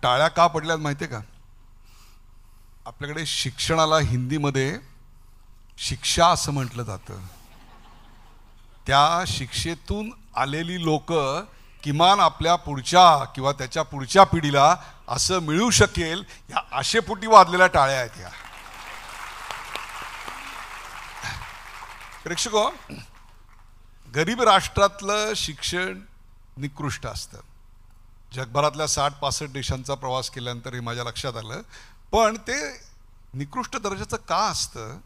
टाळ्या का पडल्यात माहिती आहे का? आपल्याकडे शिक्षणाला हिंदीमध्ये शिक्षा असं म्हटलं जातं. त्या शिक्षेतून आलेली लोक किमान आपल्या पुढच्या किंवा त्याच्या पुढच्या पिढीला असं मिळू शकेल या आशेपोटी वाजलेल्या टाळ्या आहेत या. प्रेक्षको, गरीब राष्ट्रातलं शिक्षण निकृष्ट असतं. जगभरातल्या 60-65 देशांचा प्रवास केल्यानंतर हे माझ्या लक्षात आलं. पण ते निकृष्ट दर्जाचं का असतं?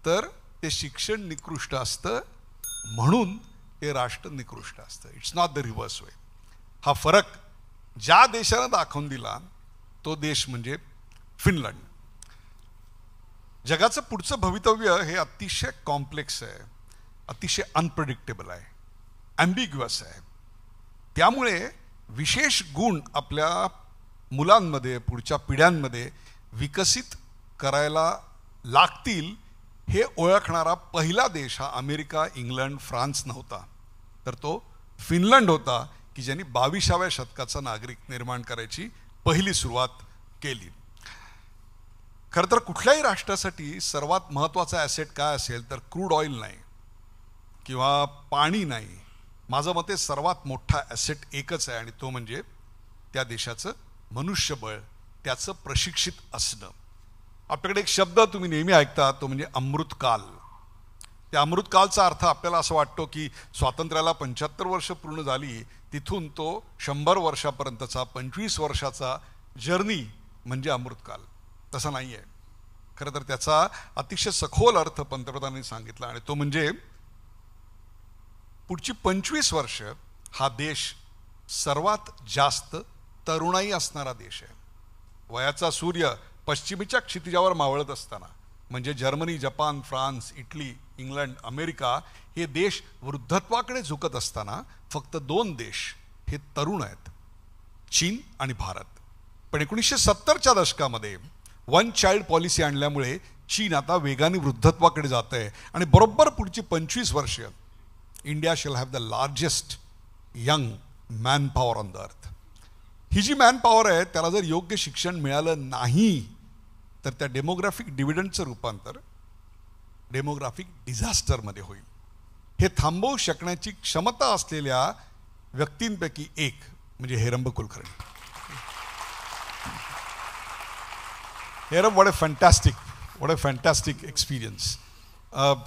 तर ते शिक्षण निकृष्ट असतं म्हणून ते राष्ट्र निकृष्ट असतं. इट्स नॉट द रिव्हर्स वे. हा फरक ज्या देशानं दाखवून दिला तो देश म्हणजे फिनलंड. जगाचं पुढचं भवितव्य हे अतिशय कॉम्प्लेक्स आहे, अतिशय अनप्रेडिक्टेबल आहे, ॲम्बिग्युअस आहे. त्यामुळे विशेष गुण आपल्या मुलांमध्ये पुढच्या पिढ्यांमध्ये विकसित करायला लागतील हे ओळखणारा पहिला देश हा अमेरिका, इंग्लंड, फ्रान्स नव्हता, तर तो फिनलंड होता की ज्यांनी 22व्या शतकाचा नागरिक निर्माण करायची पहिली सुरुवात केली. खरं तर कुठल्याही राष्ट्रासाठी सर्वात महत्त्वाचा ॲसेट काय असेल तर क्रूड ऑइल नाही किंवा पाणी नाही. माझं मते सर्वात मोठा ॲसेट एकच आहे आणि तो म्हणजे त्या देशाचं मनुष्यबळ, त्याचं प्रशिक्षित असणं. आपल्याकडे एक शब्द तुम्ही नेहमी ऐकता तो म्हणजे अमृतकाल. त्या अमृतकालचा अर्थ आपल्याला असं वाटतो की स्वातंत्र्याला 75 वर्ष पूर्ण झाली तिथून तो 100 वर्षापर्यंतचा 25 वर्षाचा जर्नी म्हणजे अमृतकाल. तसा नाही आहे. खरं तर त्याचा अतिशय सखोल अर्थ पंतप्रधानांनी सांगितला आणि तो म्हणजे पुढची 25 वर्ष हा देश सर्वात जास्त तरुणाई असणारा देश आहे. वयाचा सूर्य पश्चिमेच्या क्षितिजावर मावळत असताना म्हणजे Germany, Japan, France, Italy, England, America हे देश वृद्धत्वाकडे झुकत असताना फक्त 2 देश हे तरुण आहेत, चीन आणि भारत. पण 1970च्या दशकामध्ये वन चाइल्ड पॉलिसी आणल्यामुळे चीन आता वेगाने वृद्धत्वाकडे जात आहे आणि बरोबर पुढची 25 वर्ष India shall have the largest young man power on the earth. ही जी मॅन पॉवर आहे त्याला जर योग्य शिक्षण मिळालं नाही तर त्या डेमोग्राफिक डिव्हिडंडचं रूपांतर डेमोग्राफिक डिझास्टरमध्ये होईल. हे थांबवू शकण्याची क्षमता असलेल्या व्यक्तींपैकी एक म्हणजे Heramb Kulkarni. Heramb, what a fantastic experience.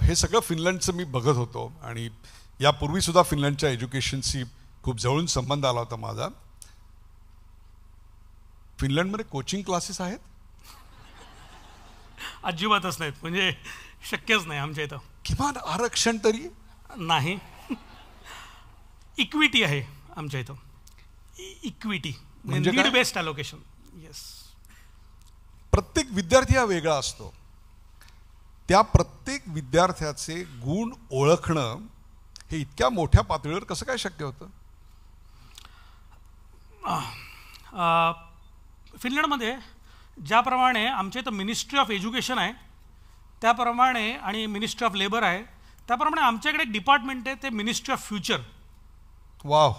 हे सगळं फिनलंडचं मी बघत होतो आणि यापूर्वीसुद्धा फिनलंडच्या एज्युकेशनशी खूप जवळून संबंध आला होता माझा. फिनलंडमध्ये कोचिंग क्लासेस आहेत? अजिबातच नाहीत, म्हणजे शक्यच नाही आमच्या इथं. किमान आरक्षण तरी नाही. इक्विटी आहे आमच्या इथं. इक्विटी म्हणजे नीड बेस्ड अलोकेशन. येस. प्रत्येक विद्यार्थी हा वेगळा असतो. त्या प्रत्येक विद्यार्थ्याचे गुण ओळखणं हे इतक्या मोठ्या पातळीवर कसं काय शक्य होतं? फिनलंडमध्ये ज्याप्रमाणे आमच्या इथं मिनिस्ट्री ऑफ एज्युकेशन आहे त्याप्रमाणे आणि मिनिस्ट्री ऑफ लेबर आहे त्याप्रमाणे आमच्याकडे एक डिपार्टमेंट आहे ते ministry of future. Wow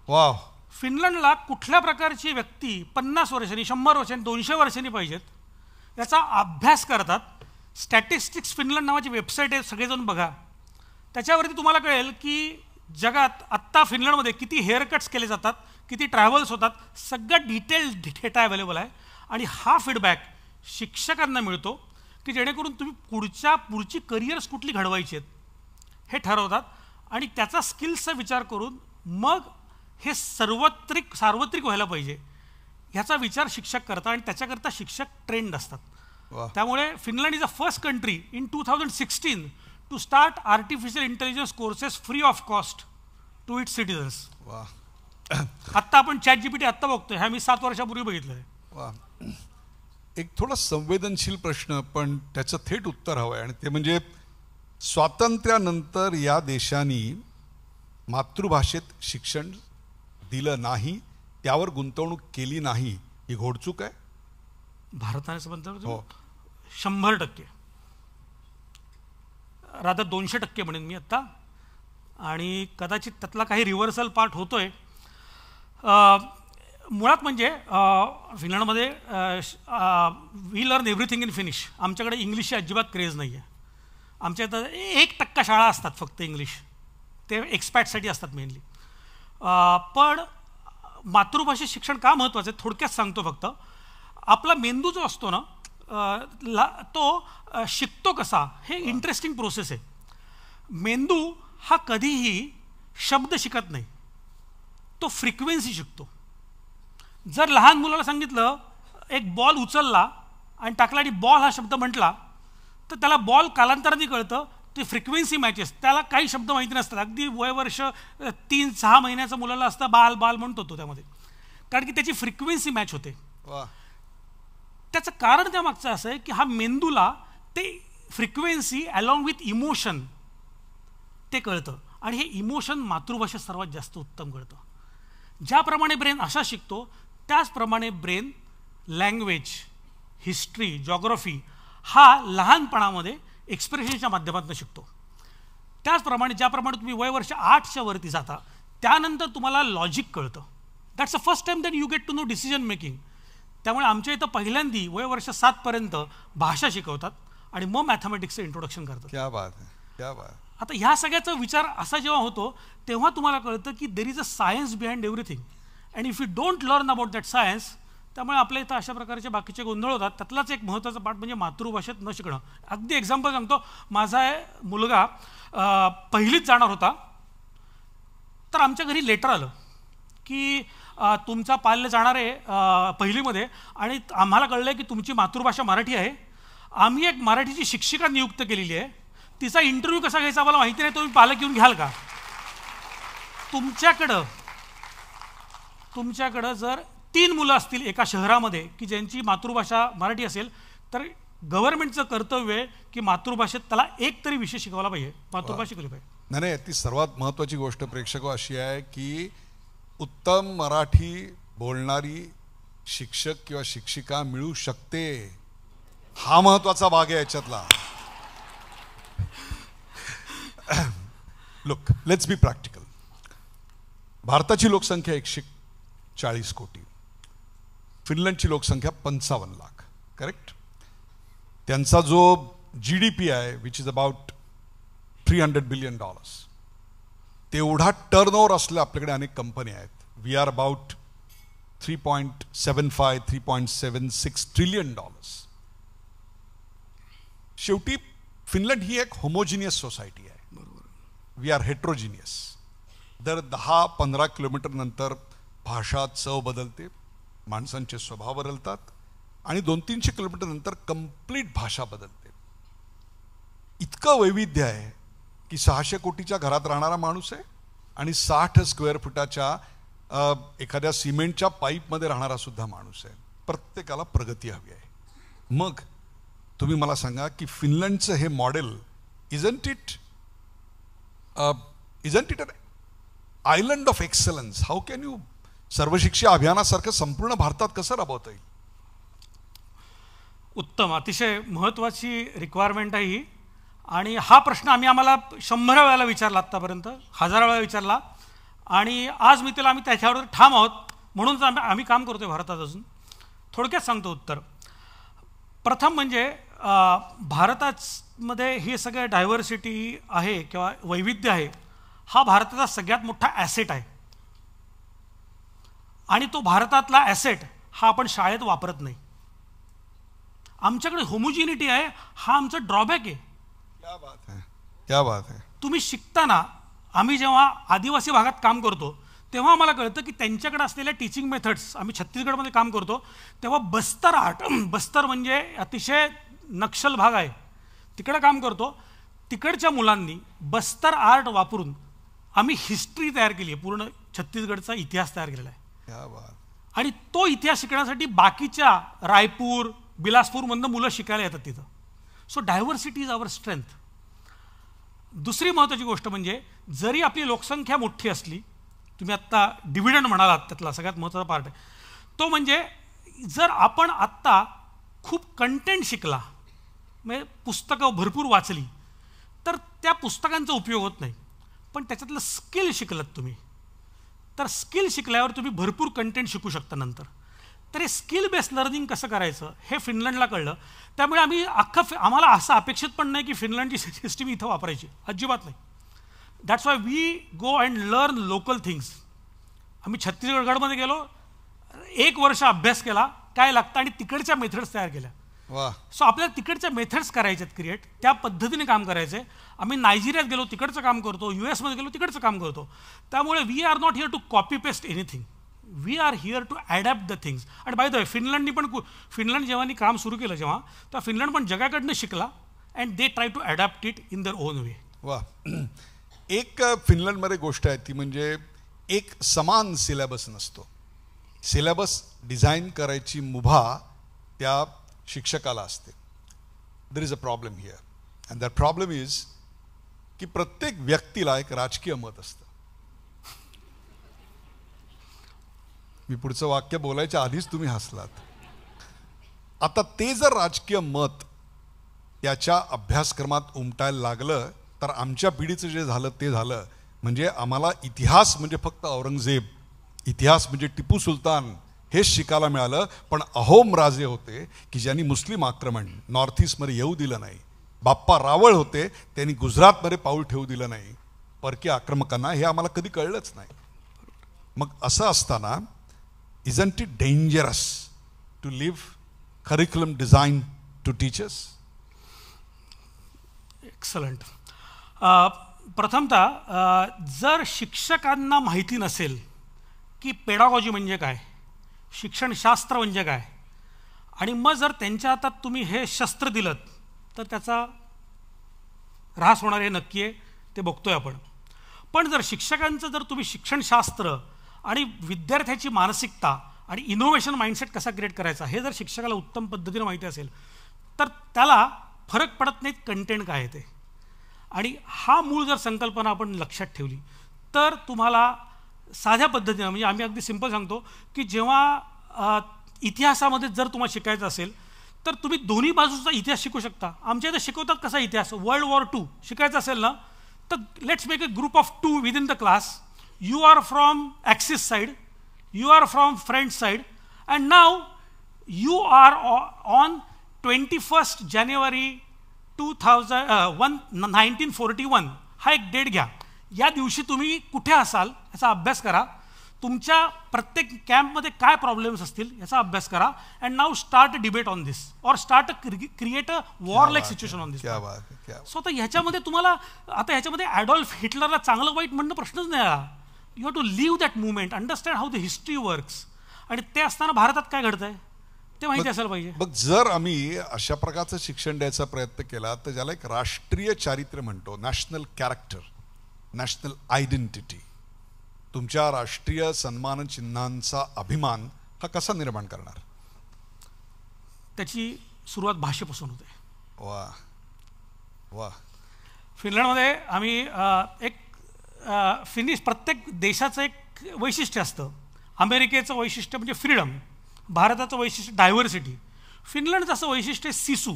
wow. फिनलंडला कुठल्या प्रकारची व्यक्ती 50 वर्षांनी, 100 वर्षांनी, 200 वर्षांनी पाहिजेत याचा अभ्यास करतात. स्टॅटिस्टिक्स फिनलंड नावाची वेबसाईट आहे, सगळेजण बघा. त्याच्यावरती तुम्हाला कळेल की जगात आत्ता फिनलंडमध्ये किती हेअरकट्स केले जातात, किती ट्रॅव्हल्स होतात, सगळं डिटेल डेटा अवेलेबल आहे. आणि हा फीडबॅक शिक्षकांना मिळतो की जेणेकरून तुम्ही पुढची करिअर्स कुठली घडवायची आहेत हे ठरवतात आणि त्याचा स्किल्सचा विचार करून मग हे सार्वत्रिक व्हायला पाहिजे ह्याचा विचार शिक्षक करतात आणि त्याच्याकरता शिक्षक ट्रेंड असतात. त्यामुळे Finland is the first country in 2016 to start artificial intelligence courses free of cost to its citizens. आत्ता आपण ChatGPT आत्ता बघतोय, ह्या मी 7 वर्षापूर्वी बघितलं आहे. वा. एक थोडा संवेदनशील प्रश्न पण त्याचं थेट उत्तर हवं आहे आणि ते म्हणजे स्वातंत्र्यानंतर या देशांनी मातृभाषेत शिक्षण दिलं नाही, त्यावर गुंतवणूक केली नाही, ही घोडचूक आहे? भारताने म्हणतो हो 100%, राधा 200% म्हणेन मी आत्ता. आणि कदाचित त्यातला काही रिव्हर्सल पार्ट होतोय. मुळात म्हणजे फिनलंडमध्ये we learn everything in Finnish. आमच्याकडे इंग्लिशची अजिबात क्रेज नाही आहे. आमच्या इथं 1% शाळा असतात फक्त इंग्लिश, ते एक्सपॅटसाठी असतात मेनली. पण मातृभाषेत शिक्षण का महत्त्वाचं आहे थोडक्यात सांगतो फक्त. आपला मेंदू जो असतो ना तो शिकतो कसा, हे इंटरेस्टिंग प्रोसेस आहे. मेंदू हा कधीही शब्द शिकत नाही, तो फ्रिक्वेन्सी शिकतो. जर लहान मुलाला सांगितलं एक बॉल उचलला आणि टाकला आणि बॉल हा शब्द म्हटला तर त्याला बॉल कालांतराने कळतं, ते फ्रिक्वेन्सी मॅचेस. त्याला काही शब्द माहिती नसतात. अगदी वर्ष 3-6 महिन्याचं मुलाला असतं बाल बाल म्हणतो तो त्यामध्ये, कारण की त्याची फ्रिक्वेन्सी मॅच होते. त्याचं कारण त्यामागचं असं आहे की हा मेंदूला ते फ्रिक्वेन्सी अलॉंग विथ इमोशन ते कळतं, आणि हे इमोशन मातृभाषेत सर्वात जास्त उत्तम कळतं. ज्याप्रमाणे ब्रेन असा शिकतो त्याचप्रमाणे ब्रेन लँग्वेज, हिस्ट्री, जॉग्रफी हा लहानपणामध्ये एक्सप्रेशनच्या माध्यमातून शिकतो. त्याचप्रमाणे ज्याप्रमाणे तुम्ही वर्ष 8च्या वरती जाता त्यानंतर तुम्हाला लॉजिक कळतं. That's the first time that you get to know decision making. त्यामुळे आमच्या इथं पहिल्यांदी वर्ष 7पर्यंत भाषा शिकवतात आणि मग मॅथमॅटिक्सचं इंट्रोडक्शन करतात. क्या बात आहे, क्या बात. आता ह्या सगळ्याचा विचार असा जेव्हा होतो तेव्हा तुम्हाला कळतं की there is a science behind everything, and if you don't learn about that science, त्यामुळे आपल्या इथं अशा प्रकारचे बाकीचे गोंधळ होतात. त्यातलाच एक महत्त्वाचा पाठ म्हणजे मातृभाषेत न शिकणं. अगदी एक्झाम्पल सांगतो. माझा मुलगा पहिलीत जाणार होता, तर आमच्या घरी लेटर आलं की तुमचा पाल्य जाणार आहे पहिलीमध्ये आणि आम्हाला कळलं की तुमची मातृभाषा मराठी आहे. आम्ही एक मराठीची शिक्षिका नियुक्त केलेली आहे, तिचा इंटरव्ह्यू कसा घ्यायचा आम्हाला माहिती नाही, तुम्ही पालक येऊन घ्याल का? तुमच्याकडं जर 3 मुलं असतील एका शहरामध्ये की ज्यांची मातृभाषा मराठी असेल, तर गव्हर्नमेंटचं कर्तव्य आहे की मातृभाषेत त्याला एक तरी विषय शिकवला पाहिजे, मातृभाषा शिकवली पाहिजे. नाही, ती सर्वात महत्त्वाची गोष्ट प्रेक्षक अशी आहे की उत्तम मराठी बोलणारी शिक्षक किंवा शिक्षिका मिळू शकते. हा महत्त्वाचा भाग आहे याच्यातला. Look, let's be practical. भारताची लोकसंख्या 140 कोटी, फिनलंडची लोकसंख्या 55 लाख, करेक्ट. त्यांचा जो GDP आहे विच इज अबाउट $300 बिलियन, तेवढा टर्नओव्हर असलेल्या आपल्याकडे अनेक कंपन्या आहेत. We are about $3.76 trillion. शेवटी फिनलंड ही एक होमोजिनियस सोसायटी आहे. We are heterogeneous. दर 10-15 किलोमीटर नंतर भाषा, चव बदलते, माणसांचे स्वभाव बदलतात, आणि 200-300 किलोमीटर नंतर कंप्लीट भाषा बदलते. इतकं वैविध्य आहे की 600 कोटीच्या घरात राहणारा माणूस आहे आणि 60 स्क्वेअर फुटाच्या एखाद्या सिमेंटच्या पाईपमध्ये राहणारा सुद्धा माणूस आहे. प्रत्येकाला प्रगती हवी आहे. मग तुम्ही मला सांगा की फिनलंडचं हे model isn't it an island of excellence? How can you सर्वशिक्षा अभियानासारखं संपूर्ण भारतात कसं राबवता येईल? उत्तम, अतिशय महत्त्वाची रिक्वायरमेंट आहे ही. आणि हा प्रश्न आम्हाला 100 वेळा विचारला, आत्तापर्यंत 1000 वेळा विचारला, आणि आज आम्ही त्याच्यावर ठाम आहोत. म्हणून आम्ही काम करतोय भारतात अजून. थोडक्यात सांगतो उत्तर. प्रथम म्हणजे भारतामध्ये हे सगळं डायव्हर्सिटी आहे किंवा वैविध्य आहे, हा भारताचा सगळ्यात मोठा ॲसेट आहे. आणि तो भारतातला ॲसेट हा आपण शाळेत वापरत नाही. आमच्याकडे होमोजिनिटी आहे, हा आमचा ड्रॉबॅक आहे. क्या बात है, क्या बात है. तुम्ही शिकताना, आम्ही जेव्हा आदिवासी भागात काम करतो तेव्हा आम्हाला कळतं की त्यांच्याकडे असलेल्या टीचिंग मेथड्स, आम्ही छत्तीसगडमध्ये काम करतो तेव्हा बस्तर आर्ट, बस्तर म्हणजे अतिशय नक्षल भाग आहे, तिकडे काम करतो. तिकडच्या मुलांनी बस्तर आर्ट वापरून आम्ही हिस्ट्री तयार केली आहे, पूर्ण छत्तीसगडचा इतिहास तयार केलेला आहे. क्या बात. आणि तो इतिहास शिकण्यासाठी बाकीच्या रायपूर, बिलासपूरमधनं मुलं शिकायला येतात तिथं. So diversity is our strength. दुसरी महत्त्वाची गोष्ट म्हणजे जरी आपली लोकसंख्या मोठी असली, तुम्ही आत्ता डिव्हिडंड म्हणालात, त्यातला सगळ्यात महत्त्वाचा पार्ट आहे तो म्हणजे जर आपण आत्ता खूप कंटेंट शिकला, म्हणजे पुस्तकं भरपूर वाचली, तर त्या पुस्तकांचा उपयोग होत नाही. पण त्याच्यातलं स्किल शिकलात तुम्ही तर स्किल शिकल्यावर तुम्ही भरपूर कंटेंट शिकू शकता नंतर. तर हे स्किल बेस्ड लर्निंग कसं करायचं हे फिनलंडला कळलं. त्यामुळे आम्ही आम्हाला असं अपेक्षित पण नाही की फिनलंडची सिस्टीम इथं वापरायची, अजिबात नाही. That's why we go and learn local things. आम्ही छत्तीसगडमध्ये गेलो, 1 वर्ष अभ्यास केला काय लागतं आणि तिकडच्या मेथड्स तयार केल्या. सो आपल्याला तिकडच्या मेथड्स करायच्या आहेत क्रिएट, त्या पद्धतीने काम करायचं आहे. आम्ही नायजेरियात गेलो तिकडचं काम करतो, US मध्ये गेलो तिकडचं काम करतो. त्यामुळे we are not here to copy paste anything, we are here to adapt the things. आणि बाय द वे फिनलंड जेव्हा काम सुरू केलं जेव्हा, तर फिनलंड पण जगाकडनं शिकला and they try to adapt it in their own way. वा. एक फिनलंडमध्ये गोष्ट आहे ती म्हणजे एक समान सिलेबस नसतो. सिलेबस डिझाईन करायची मुभा त्या शिक्षकाला असते. There is a problem here and that problem is की प्रत्येक व्यक्तीला एक राजकीय मत असतं. मी पुढचं वाक्य बोलायच्या आधीच तुम्ही हसलात. आता ते जर राजकीय मत याच्या अभ्यासक्रमात उमटायला लागलं तर आमच्या पिढीचं जे झालं ते झालं. म्हणजे आम्हाला इतिहास म्हणजे फक्त औरंगजेब, इतिहास म्हणजे टिपू सुलतान हेच शिकायला मिळालं. पण अहोम राजे होते की ज्यांनी मुस्लिम आक्रमण नॉर्थ ईस्टमध्ये येऊ दिलं नाही. बाप्पा रावळ होते, त्यांनी गुजरातमध्ये पाऊल ठेवू दिलं नाही परकीय आक्रमकांना. हे आम्हाला कधी कळलंच नाही. मग असं असताना isn't it dangerous to leave curriculum design to teachers? Excellent. प्रथमतः जर शिक्षकांना माहिती नसेल की पेडागॉजी म्हणजे काय, शिक्षणशास्त्र म्हणजे काय, आणि मग जर त्यांच्या हातात तुम्ही हे शस्त्र दिलं तर त्याचा ऱ्हास होणार हे नक्की आहे, ते बघतोय आपण. पण जर शिक्षकांचं जर तुम्ही शिक्षणशास्त्र आणि विद्यार्थ्याची मानसिकता आणि इनोव्हेशन माइंडसेट कसा क्रिएट करायचा हे जर शिक्षकाला उत्तम पद्धतीने माहिती असेल तर त्याला फरक पडत नाहीत कंटेंट काय आहे ते. आणि हा मूळ जर संकल्पना आपण लक्षात ठेवली तर तुम्हाला साध्या पद्धतीनं, म्हणजे आम्ही अगदी सिंपल सांगतो की जेव्हा इतिहासामध्ये जर तुम्हाला शिकायचं असेल तर तुम्ही दोन्ही बाजूचा इतिहास शिकू शकता. आमच्या इथे शिकवतात कसा इतिहास, World War II शिकायचा असेल ना तर let's make a group of 2 within the class. You are from Axis side, you are from French side, and now you are on 21st January 1941. हा एक डेट घ्या. या दिवशी तुम्ही कुठे असाल याचा अभ्यास करा, तुमच्या प्रत्येक कॅम्पमध्ये काय प्रॉब्लेम्स असतील याचा अभ्यास करा, and now start a debate on this or start create a war like situation on this. So आता ह्याच्यामध्ये तुम्हाला आता ह्याच्यामध्ये ॲडॉल्फ हिटलरला चांगलं वाईट म्हणणं प्रश्नच नाही आला. You have to live that movement, understand how the history works. आणि ते असताना भारतात काय घडतंय ते माहिती असायला पाहिजे. मग जर आम्ही अशा प्रकारचं शिक्षण द्यायचा प्रयत्न केला तर ज्याला एक राष्ट्रीय चारित्र्य म्हणतो, नॅशनल कॅरेक्टर, नॅशनल आयडेंटिटी, तुमच्या राष्ट्रीय सन्मान चिन्हांचा अभिमान हा कसा निर्माण करणार? त्याची सुरुवात भाषेपासून होते. वा वा. फिनलंडमध्ये आम्ही एक फिनिश, प्रत्येक देशाचं एक वैशिष्ट्य असतं. अमेरिकेचं वैशिष्ट्य म्हणजे फ्रीडम, भारताचं वैशिष्ट्य डायव्हर्सिटी. फिनलंडचं असं वैशिष्ट्य आहे सिसू.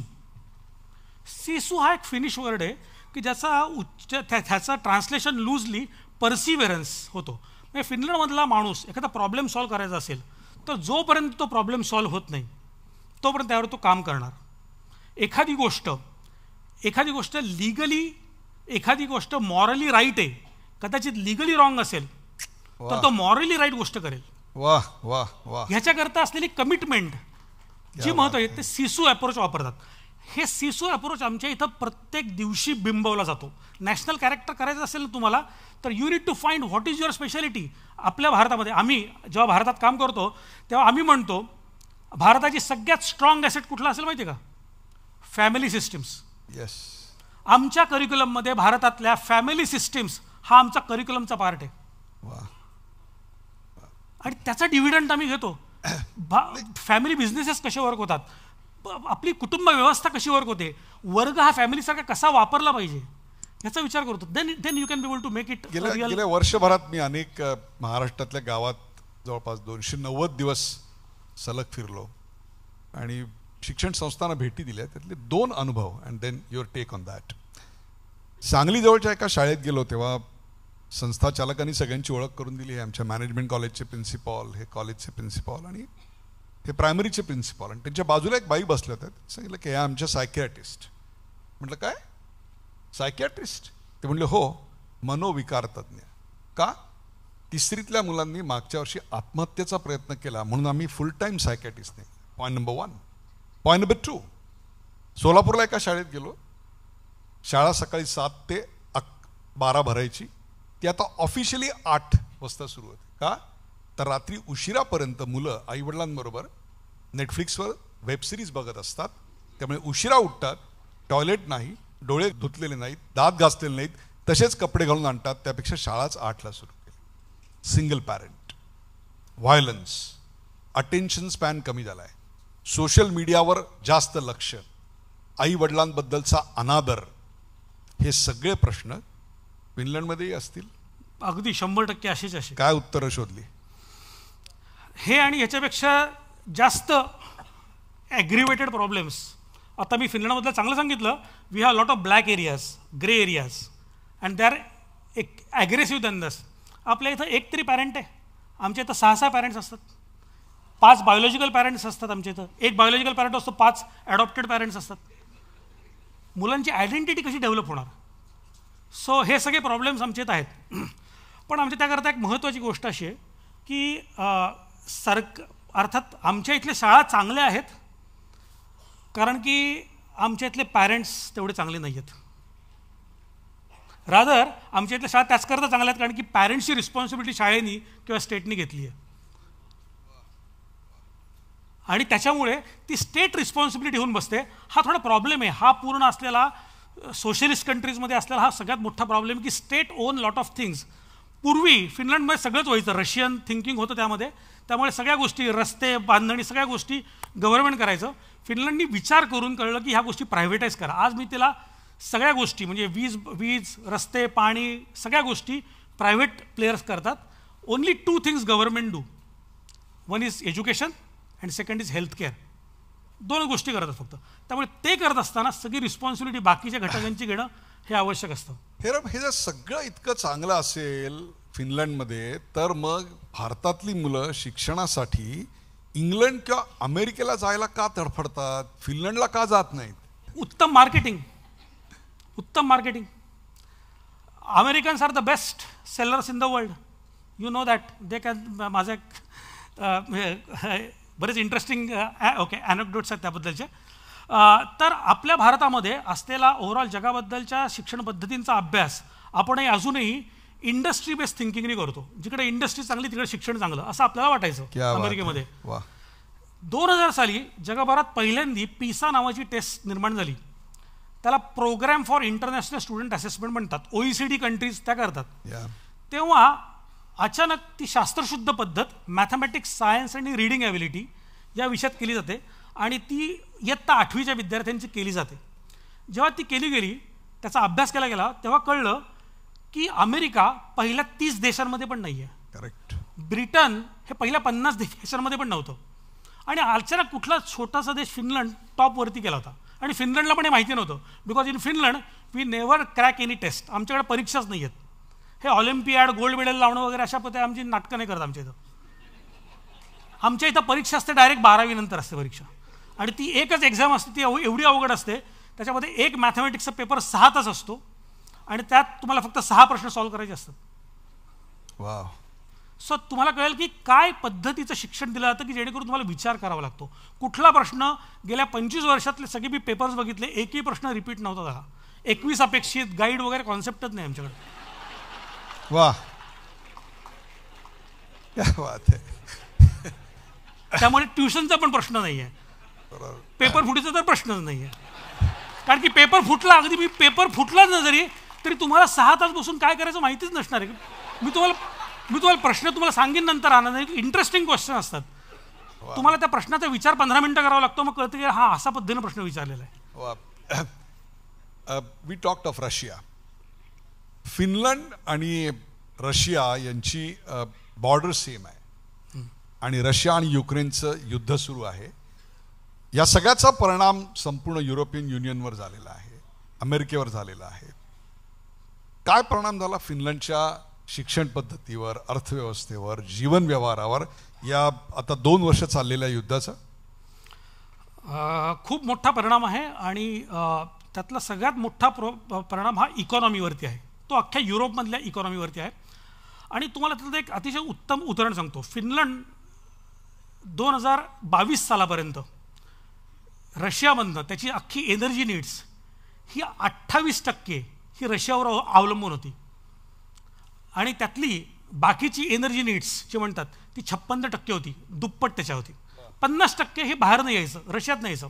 सिसू हा एक फिनिश वर्ड आहे की ज्याचा त्याचं ट्रान्सलेशन लूजली परसिव्हरन्स होतो. म्हणजे फिनलंडमधला माणूस एखादा प्रॉब्लेम सॉल्व्ह करायचा असेल तर जोपर्यंत तो प्रॉब्लेम सॉल्व्ह होत नाही तोपर्यंत त्यावर तो काम करणार. एखादी गोष्ट लिगली, एखादी गोष्ट मॉरली राईट आहे, कदाचित लिगली रॉंग असेल तर तो मॉरली राईट गोष्ट करेल. वाह वाह वाह. ह्याच्याकरता असलेली कमिटमेंट जी महत्त्व आहे ते सिसू अप्रोच वापरतात. हे सिसू अप्रोच आमच्या इथं प्रत्येक दिवशी बिंबवला जातो. नॅशनल कॅरेक्टर करायचं असेल ना तुम्हाला तर you need to find what is your speciality. आपल्या भारतामध्ये आम्ही जेव्हा भारतात काम करतो तेव्हा आम्ही म्हणतो भारताची सगळ्यात स्ट्रॉंग ॲसेट कुठला असेल माहिती आहे का? Family systems. येस. आमच्या करिक्युलममध्ये भारतातल्या फॅमिली सिस्टीम्स हा आमचा करिक्युलमचा पार्ट आहे. आणि त्याचा डिव्हिडंड आम्ही घेतो. फॅमिली बिझनेसेस कसे वर्क होतात, आपली कुटुंब व्यवस्था कशी वर्क होते, वर्ग हा फॅमिलीसारखा कसा वापरला पाहिजे याचा विचार करतो. Then you can be able to make it. गेल्या वर्षभरात मी अनेक महाराष्ट्रातल्या गावात जवळपास 290 दिवस सलग फिरलो आणि शिक्षण संस्थांना भेटी दिल्या. त्यातले 2 अनुभव and then your take on that. Sangli जवळच्या एका शाळेत गेलो तेव्हा संस्था चालकांनी सगळ्यांची ओळख करून दिली आहे. आमच्या मॅनेजमेंट कॉलेजचे प्रिन्सिपॉल, हे कॉलेजचे प्रिन्सिपॉल आणि हे प्रायमरीचे प्रिन्सिपॉल. आणि त्यांच्या बाजूला एक बाई बसले होते. सांगितलं की हे आमच्या सायकियाट्रिस्ट. म्हटलं काय सायकियाट्रिस्ट? ते म्हणले हो, मनोविकार तज्ज्ञ. का? तिसरीतल्या मुलांनी मागच्या वर्षी आत्महत्येचा प्रयत्न केला म्हणून आम्ही फुल टाईम सायकियाट्रिस्ट नाही. Point number 1. पॉईंट नंबर 2, सोलापूरला एका शाळेत गेलो. शाळा सकाळी 7 ते 12 भरायची. ती आता ऑफिशियली 8 वाजता सुरू होते. का? तर रात्री उशिरापर्यंत मुलं आईवडिलांबरोबर नेटफ्लिक्सवर वेबसिरीज बघत असतात. त्यामुळे उशिरा उठतात, टॉयलेट नाही, डोळे धुतलेले नाहीत, दात घासलेले नाहीत, तसेच कपडे घालून आणतात. त्यापेक्षा शाळाच 8ला सुरू केली. Single parent, violence, attention span कमी झाला आहे, सोशल मीडियावर जास्त लक्ष, आई वडिलांबद्दलचा अनादर, हे सगळे प्रश्न फिनलंडमध्येही असतील. अगदी 100% असेच असे. काय उत्तरं शोधली? हे आणि ह्याच्यापेक्षा जास्त ॲग्रिवेटेड प्रॉब्लेम्स. आता मी फिनलंडबद्दल चांगलं सांगितलं. We have lot of black areas, grey areas, and they are aggressive than us. आपल्या इथं एक तरी पॅरेंट आहे. आमच्या इथं 6 पॅरेंट्स असतात. 5 बायोलॉजिकल पॅरेंट्स असतात आमच्या इथं. एक बायोलॉजिकल पॅरेंट असतो, 5 ॲडॉप्टेड पॅरेंट्स असतात. मुलांची आयडेंटिटी कशी डेव्हलप होणार? सो हे सगळे प्रॉब्लेम्स आमच्या इथं आहेत. पण आमच्या त्याकरता एक महत्त्वाची गोष्ट अशी आहे की अर्थात आमच्या इथल्या शाळा चांगल्या आहेत, कारण की आमच्या इथले पॅरेंट्स तेवढे चांगले नाही आहेत. रादर आमच्या इथल्या शाळा त्याचकरता चांगल्या आहेत कारण की पॅरेंट्सची रिस्पॉन्सिबिलिटी शाळेनी किंवा स्टेटनी घेतली आहे. आणि त्याच्यामुळे ती स्टेट रिस्पॉन्सिबिलिटी होऊन बसते. हा थोडा प्रॉब्लेम आहे. हा पूर्ण असलेला सोशलिस्ट कंट्रीजमध्ये असलेला हा सगळ्यात मोठा प्रॉब्लेम की state on lot of things. पूर्वी फिनलंडमध्ये सगळंच व्हायचं, रशियन थिंकिंग होतं त्यामध्ये. त्यामुळे सगळ्या गोष्टी, रस्ते बांधणी, सगळ्या गोष्टी गव्हर्नमेंट करायचं. फिनलंडनी विचार करून कळलं की ह्या गोष्टी प्रायव्हेटाईज करा. आज मी त्याला सगळ्या गोष्टी म्हणजे वीज, रस्ते, पाणी, सगळ्या गोष्टी प्रायव्हेट प्लेयर्स करतात. Only 2 things government do. 1 is education and 2nd is health care. 2 गोष्टी करतात फक्त. त्यामुळे ते करत असताना सगळी रिस्पॉन्सिबिलिटी बाकीच्या घटकांची घेणं हे आवश्यक असतं. हे जर सगळं इतकं चांगलं असेल फिनलंडमध्ये, तर मग भारतातली मुलं शिक्षणासाठी इंग्लंड किंवा अमेरिकेला जायला का तडफडतात? फिनलंडला का जात नाहीत? उत्तम marketing. Americans are the best sellers in the world. You know that. They can. माझा एक बरेच इंटरेस्टिंग ॲनेक्डोट्स आहेत त्याबद्दलचे. तर आपल्या भारतामध्ये असलेला ओव्हरऑल जगाबद्दलच्या शिक्षण पद्धतींचा अभ्यास आपणही अजूनही इंडस्ट्री बेस्ड थिंकिंगने करतो. जिकडे इंडस्ट्री चांगली तिकडे शिक्षण चांगलं असं आपल्याला वाटायचं अमेरिकेमध्ये. 2000 साली जगभरात पहिल्यांदी पिसा नावाची टेस्ट निर्माण झाली. त्याला programme for international student assessment म्हणतात. OECD कंट्रीज त्या करतात. तेव्हा अचानक ती शास्त्रशुद्ध पद्धत मॅथमॅटिक्स, सायन्स आणि रीडिंग ॲबिलिटी या विषयात केली जाते आणि ती इयत्ता 8वीच्या विद्यार्थ्यांची केली जाते. जेव्हा ती केली गेली, त्याचा अभ्यास केला गेला, तेव्हा कळलं की अमेरिका पहिल्या 30 देशांमध्ये पण नाही आहे. करेक्ट. ब्रिटन हे पहिल्या 50 देशांमध्ये पण नव्हतं. आणि अचानक कुठला छोटासा देश फिनलंड टॉपवरती गेला होता. आणि फिनलंडला पण हे माहिती नव्हतं. Because in Finland we never crack any test. आमच्याकडे परीक्षाच नाही आहेत. हे ऑलिम्पियाड, गोल्ड मेडल लावणं वगैरे अशा पद्धती आमची नाटकं नाही करत आमच्या इथं. आमच्या इथं परीक्षा असते डायरेक्ट 12वी नंतर असते परीक्षा. आणि ती एकच एक्झाम असते, ती एवढी अवघड असते. त्याच्यामध्ये एक मॅथमॅटिक्सचा पेपर 6 तास असतो आणि त्यात तुम्हाला फक्त 6 प्रश्न सॉल्व्ह करायचे असतात. वाव. सो तुम्हाला कळेल की काय पद्धतीचं शिक्षण दिलं जातं की जेणेकरून तुम्हाला विचार करावा लागतो. कुठला प्रश्न गेल्या 25 वर्षातले सगळे मी पेपर्स बघितले, एकही प्रश्न रिपीट नव्हता झाला. 21 अपेक्षित, गाईड वगैरे कॉन्सेप्टच नाही आमच्याकडे. वाह, क्या बात है. त्यामुळे ट्युशनचा पण प्रश्न नाही आहे. पेपर फुटीचा तर प्रश्नच नाही आहे. कारण की पेपर फुटला, अगदी मी पेपर फुटलाच ना जरी तरी तुम्हाला 6 तास बसून काय करायचं माहितीच नसणार आहे. मी तुम्हाला प्रश्न तुम्हाला सांगेन नंतर. आनंद इंटरेस्टिंग क्वेश्चन असतात. तुम्हाला त्या प्रश्नाचा विचार 15 मिनिटं करावा लागतो. मग कळतं की हा असा पद्धतीने प्रश्न विचारलेला आहे. We talked of Russia. Finland आणि रशिया यांची बॉर्डर सेम आहे आणि रशिया आणि युक्रेनचं युद्ध सुरू आहे. या सगळ्याचा परिणाम संपूर्ण युरोपियन युनियनवर झालेला आहे, अमेरिकेवर झालेला आहे. काय परिणाम झाला फिनलंडच्या शिक्षण पद्धतीवर, अर्थव्यवस्थेवर, जीवन व्यवहारावर या आता 2 वर्ष चाललेल्या युद्धाचा? खूप मोठा परिणाम आहे आणि त्यातला सगळ्यात मोठा परिणाम हा इकॉनॉमीवरती आहे. तो अख्ख्या युरोपमधल्या इकॉनॉमीवरती आहे. आणि तुम्हाला त्यातलं एक अतिशय उत्तम उदाहरण सांगतो. फिनलंड 2022 सालापर्यंत रशियामधनं त्याची अख्खी एनर्जी नीड्स ही 28% ही रशियावर अवलंबून होती. आणि त्यातली बाकीची एनर्जी नीड्स जी म्हणतात ती 56% होती, दुप्पट त्याच्या होती. 50% हे बाहेर नाही यायचं, रशियात नाही यायचं.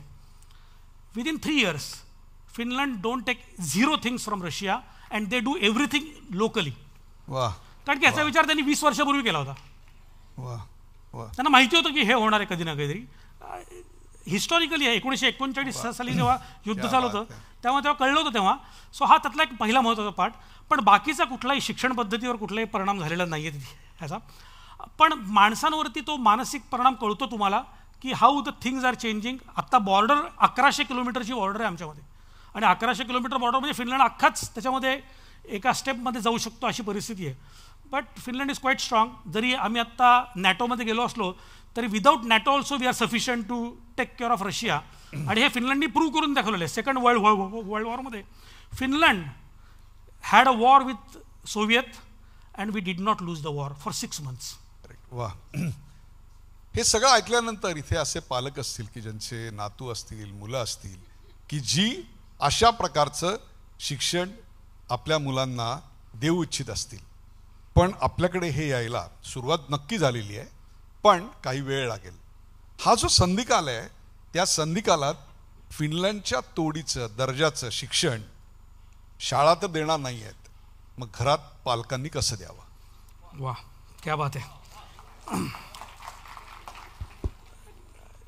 Within 3 years Finland don't take 0 things from Russia and they do everything locally. वा. कारण की याचा विचार त्यांनी 20 वर्षापूर्वी केला होता. वा वा. त्यांना माहिती होतं की हे होणार आहे कधी ना कधीतरी. हिस्टॉरिकली आहे. 1939 साली जेव्हा युद्ध चालू होतं तेव्हा कळलं होतं तेव्हा. सो हा त्यातला एक पहिला महत्त्वाचा पार्ट. पण बाकीचा कुठलाही शिक्षण पद्धतीवर कुठलाही परिणाम झालेला नाही आहे ह्याचा. पण माणसांवरती तो मानसिक परिणाम कळतो तुम्हाला की how the things are changing. आत्ता बॉर्डर 1100 किलोमीटरची बॉर्डर आहे आमच्यामध्ये. आणि 1100 किलोमीटर बॉर्डर म्हणजे फिनलंड अख्खाच त्याच्यामध्ये एका स्टेपमध्ये जाऊ शकतो अशी परिस्थिती आहे. But Finland is quite strong. जरी आम्ही आत्ता नॅटोमध्ये गेलो असलो तरी without NATO also we are sufficient to take care of Russia. आणि हे फिनलंडनी प्रूव्ह करून दाखवलेलं आहे. सेकंड वर्ल्ड वॉरमध्ये Finland had a war with Soviet and we did not lose the war for 6 months. वा. हे सगळं ऐकल्यानंतर इथे असे पालक असतील की ज्यांचे नातू असतील, मुलं असतील की जी अशा प्रकारचं शिक्षण आपल्या मुलांना देऊ इच्छित असतील. पण आपल्याकडे हे यायला सुरुवात नक्की झालेली आहे, पण काही वेळ लागेल. हा जो संधिकाल आहे त्या संधिकालात फिनलंडच्या तोडीचं दर्जाचं शिक्षण शाळा तर देणार नाही आहेत, मग घरात पालकांनी कसं द्यावं? वा, क्या बात आहे.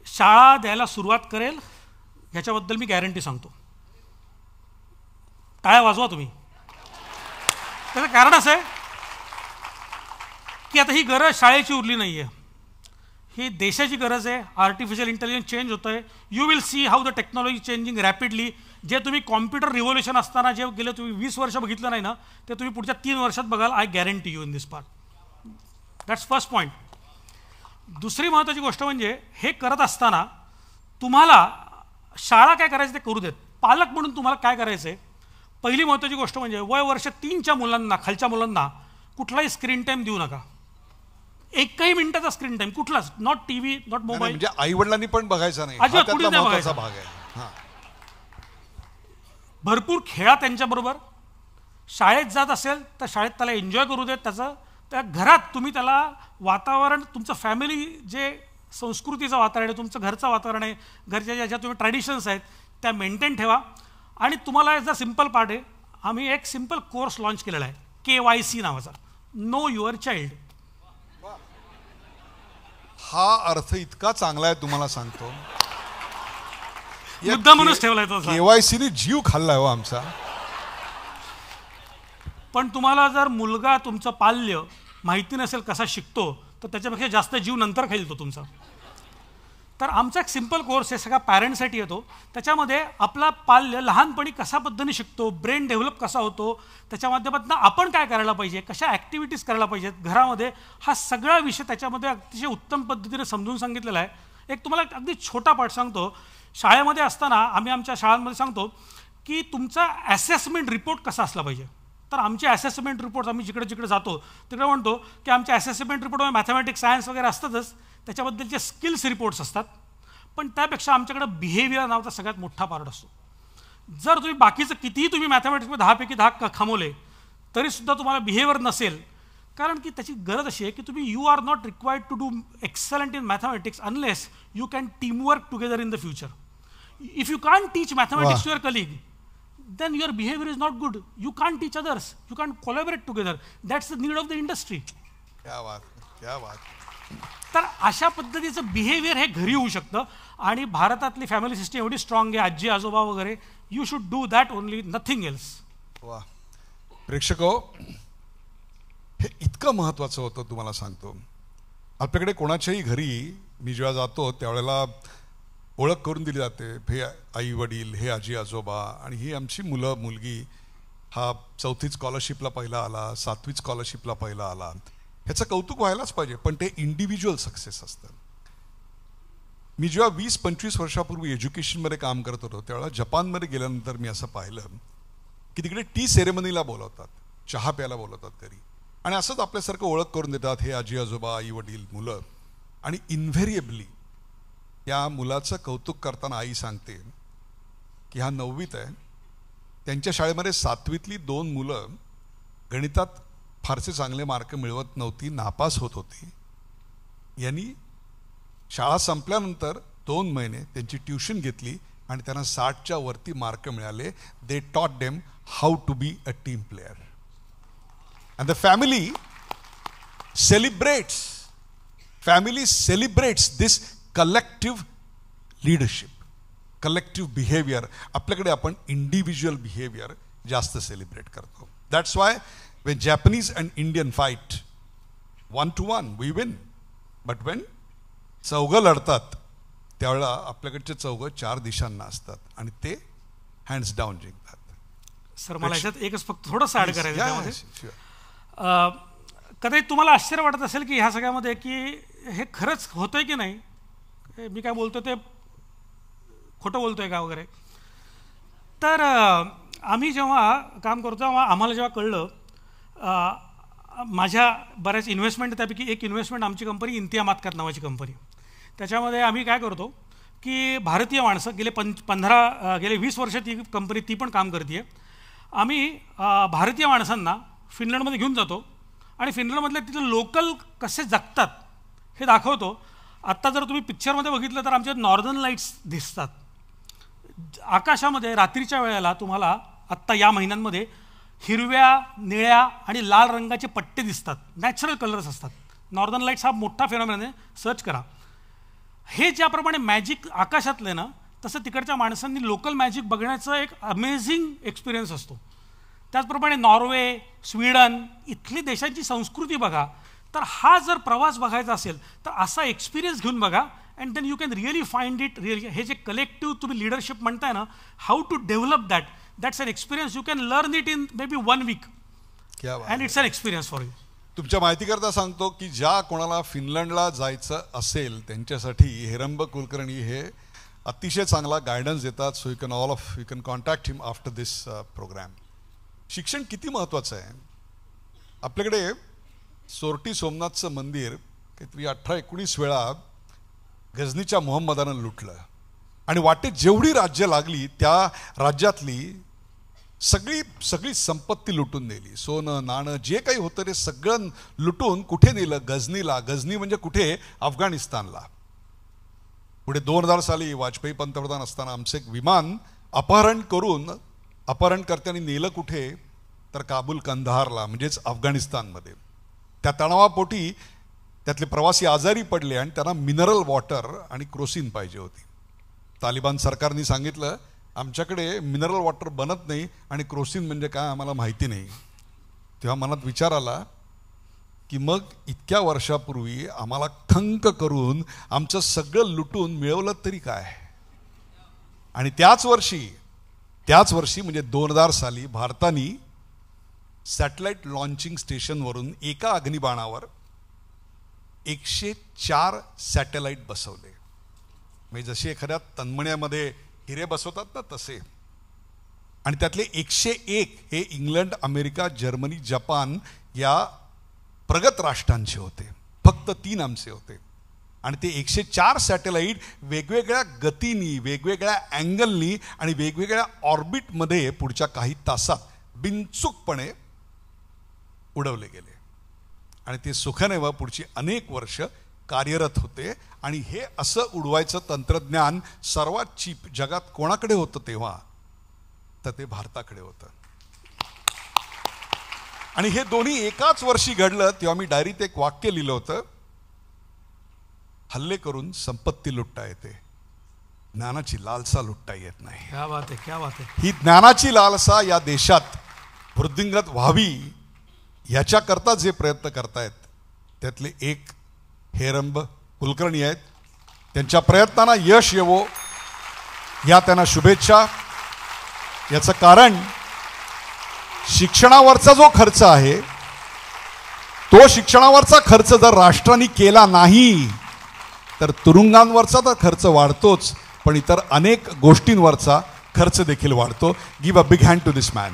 शाळा द्यायला सुरुवात करेल ह्याच्याबद्दल मी गॅरंटी सांगतो. टाळ्या वाजवा तुम्ही. त्याचं कारण असं आहे की आता ही गरज शाळेची उरली नाही आहे, ही देशाची गरज आहे. आर्टिफिशियल इंटेलिजन्स चेंज होतं आहे. You will see how the technology changing rapidly. जे तुम्ही कॉम्प्युटर रिव्होल्युशन असताना जे गेले तुम्ही 20 वर्ष बघितलं नाही ना, ते तुम्ही पुढच्या 3 वर्षात बघाल. I guarantee you in this part. That's first point. दुसरी महत्त्वाची गोष्ट म्हणजे हे करत असताना तुम्हाला शाळा काय करायचं ते करू देत. पालक म्हणून तुम्हाला काय करायचं आहे, पहिली महत्त्वाची गोष्ट म्हणजे वय वर्ष 3च्या मुलांना, खालच्या मुलांना कुठलाही स्क्रीन टाईम देऊ नका. 1 मिनिटाचा स्क्रीन टाईम कुठलाच. Not TV, not mobile. म्हणजे आई वडिलांनी पण बघायचं नाही, अजिबात हा कुठेच त्यातला नाही महत्त्वाचा बघायचं. भाग आहे. भरपूर खेळा त्यांच्याबरोबर. शाळेत जात असेल तर शाळेत त्याला एन्जॉय करू देत. त्याचं त्या घरात तुम्ही त्याला वातावरण, तुमचं फॅमिली जे संस्कृतीचं वातावरण आहे, तुमचं घरचं वातावरण आहे, घरच्या ज्या तुम्ही ट्रॅडिशन्स आहेत त्या मेंटेन ठेवा. आणि तुम्हाला जर सिम्पल पार्ट आहे, आम्ही एक सिम्पल कोर्स लॉन्च केलेला आहे KYC नावाचा, नो युअर चाइल्ड. हा अर्थ इतका चांगला आहे तुम्हाला सांगतो. मुद्दामूनच ठेवलाय तो. KYC ने जीव खाल्लाय हो आमचा. पण तुम्हाला जर मुलगा तुमचं पाल्य माहिती नसेल कसा शिकतो तर त्याच्यापेक्षा जास्त जीव नंतर खाईल तो तुमचा. तर आमचा एक सिम्पल कोर्स आहे, सगळा पॅरेंट्ससाठी येतो. त्याच्यामध्ये आपला पाल्य लहानपणी कशा पद्धतीने शिकतो, ब्रेन डेव्हलप कसा होतो, त्याच्या माध्यमातून आपण काय करायला पाहिजे, कशा ॲक्टिव्हिटीज करायला पाहिजेत घरामध्ये, हा सगळा विषय त्याच्यामध्ये अतिशय उत्तम पद्धतीने समजून सांगितलेला आहे. एक तुम्हाला एक अगदी छोटा पाठ सांगतो. शाळेमध्ये असताना आम्ही आमच्या शाळांमध्ये सांगतो की तुमचा ॲसेसमेंट रिपोर्ट कसा असला पाहिजे. तर आमचे ॲसेसमेंट रिपोर्ट्स आम्ही जिकडे जिकडे जातो तिकडे म्हणतो की आमच्या ॲसेसमेंट रिपोर्टमध्ये मॅथमॅटिक्स, सायन्स वगैरे असतातच, त्याच्याबद्दलचे स्किल्स रिपोर्ट्स असतात. पण त्यापेक्षा आमच्याकडे बिहेवियर नावाचा सगळ्यात मोठा पार्ट असतो. जर तुम्ही बाकीचं कितीही तुम्ही मॅथमॅटिक्समध्ये 10 पैकी 10 खमवले तरीसुद्धा तुम्हाला बिहेवियर नसेल, कारण की त्याची गरज अशी आहे की तुम्ही you are not required to do excellent in mathematics unless you can teamwork together in the future. If you can teach mathematics to your colleague, then your behavior is not good. You can't teach others. You can't collaborate together. That's the need of the industry. क्या बात, क्या बात. तर अशा पद्धतीचं behaviour हे घरी होऊ शकतं. आणि भारतातली फॅमिली सिस्टम एवढी स्ट्रॉंग आहे, आजी आजोबा वगैरे, you should do that only, nothing else. वा. प्रेक्षको, हे इतकं महत्त्वाचं होतं तुम्हाला सांगतो. आपल्याकडे कोणाच्याही घरी मी जेव्हा जातो त्यावेळेला ओळख करून दिली जाते. हे आई वडील, हे आजी आजोबा आणि ही आमची मुलं मुलगी. हा 4थी स्कॉलरशिपला पहिला आला, 7वी स्कॉलरशिपला पहिला आला, ह्याचं कौतुक व्हायलाच पाहिजे, पण ते इंडिव्हिज्युअल सक्सेस असतं. मी जेव्हा 20-25 वर्षापूर्वी एज्युकेशनमध्ये काम करत होतो त्यावेळेला जपानमध्ये गेल्यानंतर मी असं पाहिलं की तिकडे टी सेरेमनीला बोलवतात, चहा प्यायला बोलवतात घरी, आणि असंच आपल्यासारखं ओळख करून देतात, हे आजी आजोबा आई वडील मुलं, आणि इन्व्हेरिएबली या मुलाचं कौतुक करताना आई सांगते की हा 9वीत आहे, त्यांच्या शाळेमध्ये 7वीतली 2 मुलं गणितात फारसे चांगले मार्क मिळवत नव्हती, नापास होत होती. यांनी शाळा संपल्यानंतर 2 महिने त्यांची ट्युशन घेतली आणि त्यांना 60च्या वरती मार्क मिळाले. They taught them how to be a team player. And the family celebrates this collective leadership, collective behaviour. आपल्याकडे आपण इंडिव्हिज्युअल बिहेवियर जास्त सेलिब्रेट करतो. That's why when Japanese and Indian fight 1-1 we win, but when चौघं लढतात त्यावेळेला आपल्याकडचे चौघं 4 दिशांना असतात आणि ते हँड्स डाऊन जिंकतात. सर मला याच्यात एकच फक्त थोडंसं ॲड करायचं त्यामध्ये. कदाचित तुम्हाला आश्चर्य वाटत असेल की ह्या सगळ्यामध्ये की हे खरंच होतंय की नाही, मी काय बोलतो ते खोटं बोलतोय का वगैरे. तर आम्ही जेव्हा काम करतो तेव्हा आम्हाला जेव्हा कळलं, माझ्या बऱ्याच इन्व्हेस्टमेंट, त्यापैकी एक इन्व्हेस्टमेंट आमची कंपनी इंतिया मातकात नावाची कंपनी, त्याच्यामध्ये आम्ही काय करतो की भारतीय माणसं गेले 20 वर्ष ती कंपनी ती पण काम करते. आम्ही भारतीय माणसांना फिनलंडमध्ये घेऊन जातो आणि फिनलंडमधले तिथले लोकल कसे जगतात हे दाखवतो. आत्ता जर तुम्ही पिक्चरमध्ये बघितलं तर आमच्या नॉर्दर्न लाईट्स दिसतात आकाशामध्ये रात्रीच्या वेळेला. तुम्हाला आत्ता या महिन्यांमध्ये हिरव्या, निळ्या आणि लाल रंगाचे पट्टे दिसतात, नॅचरल कलर्स असतात. नॉर्दर्न लाईट्स हा मोठा फेनॉमेनन आहे, सर्च करा. हे ज्याप्रमाणे मॅजिक आकाशातले ना, तसं तिकडच्या माणसांनी लोकल मॅजिक बघण्याचं एक अमेझिंग एक्सपिरियन्स असतो. त्याचप्रमाणे नॉर्वे, स्वीडन इथली देशांची संस्कृती बघा. तर हा जर प्रवास बघायचा असेल तर असा एक्सपिरियन्स घेऊन बघा, and then you can really find it. हे जे कलेक्टिव्ह तुम्ही लिडरशिप म्हणताय ना, how to develop that, that's an experience you can learn it in maybe 1 week, and it's an experience for you. तुमच्या माहितीकरता सांगतो की ज्या कोणाला फिनलंडला जायचं असेल त्यांच्यासाठी हेरंब कुलकर्णी हे अतिशय चांगला गायडन्स देतात. So you can contact him after this programme. शिक्षण किती महत्त्वाचं आहे. आपल्याकडे सोरटी सोमनाथचं मंदिर काहीतरी 18-19 वेळा गझनीच्या मोहम्मदानं लुटलं आणि वाटेत जेवढी राज्य लागली त्या राज्यातली सगळी संपत्ती लुटून नेली. सोनं नाणं जे काही होतं ते सगळं लुटून कुठे नेलं? गझनीला. गझनी म्हणजे कुठे? अफगाणिस्तानला. पुढे 2000 साली वाजपेयी पंतप्रधान असताना आमचं एक विमान अपहरणकर्त्यांनी नेलं कुठे? तर काबूल कंधारला, म्हणजेच अफगाणिस्तानमध्ये. त्या तणावापोटी त्यातले प्रवासी आजारी पडले आणि त्यांना मिनरल वॉटर आणि क्रोसिन पाहिजे होती. तालिबान सरकारने सांगितलं आमच्याकडे मिनरल वॉटर बनत नाही आणि क्रोसिन म्हणजे काय आम्हाला माहिती नाही. तेव्हा मनात विचार आला की मग इतक्या वर्षापूर्वी आम्हाला थंक करून आमचं सगळं लुटून मिळवलं तरी काय. आणि त्याच वर्षी म्हणजे 2000 साली भारताने सॅटेलाइट लॉन्चिंग स्टेशनवरून एका अग्निबाणावर 104 सॅटेलाइट बसवले. म्हणजे जशी एखाद्या तन्मण्यामध्ये हिरे बसवतात ना तसे. आणि त्यातले 101 हे इंग्लंड, अमेरिका, जर्मनी, जपान या प्रगत राष्ट्रांचे होते. फक्त 3 आमचे होते. आणि ते 104 सॅटेलाइट वेगवेगळ्या गतीनी, वेगवेगळ्या अँगलनी आणि वेगवेगळ्या ऑर्बिटमध्ये पुढच्या काही तासात बिनचूकपणे उडवले गेले. आणि ते सुखाने व पुढची अनेक वर्ष कार्यरत होते. आणि हे असं उडवायचं तंत्रज्ञान सर्वात चीप जगात कोणाकडे होतं तेव्हा? तर ते भारताकडे होतं. आणि हे दोन्ही एकाच वर्षी घडलं. तेव्हा मी डायरीत एक वाक्य लिहिलं होतं, हल्ले करून संपत्ती लुटता येते, ज्ञानाची लालसा लुटता येत नाही. क्या बात है, क्या बात है. ही ज्ञानाची लालसा या देशात वृद्धिंगत व्हावी याच्याकरता जे प्रयत्न करतायत त्यातले एक हेरंब कुलकर्णी आहेत. त्यांच्या प्रयत्नांना यश येवो या त्यांना शुभेच्छा. याचं कारण शिक्षणावरचा जो खर्च आहे तो शिक्षणावरचा खर्च जर राष्ट्राने केला नाही तर तुरुंगांवरचा तर खर्च वाढतोच, पण इतर अनेक गोष्टींवरचा खर्च देखील वाढतो. Give a big hand to this man.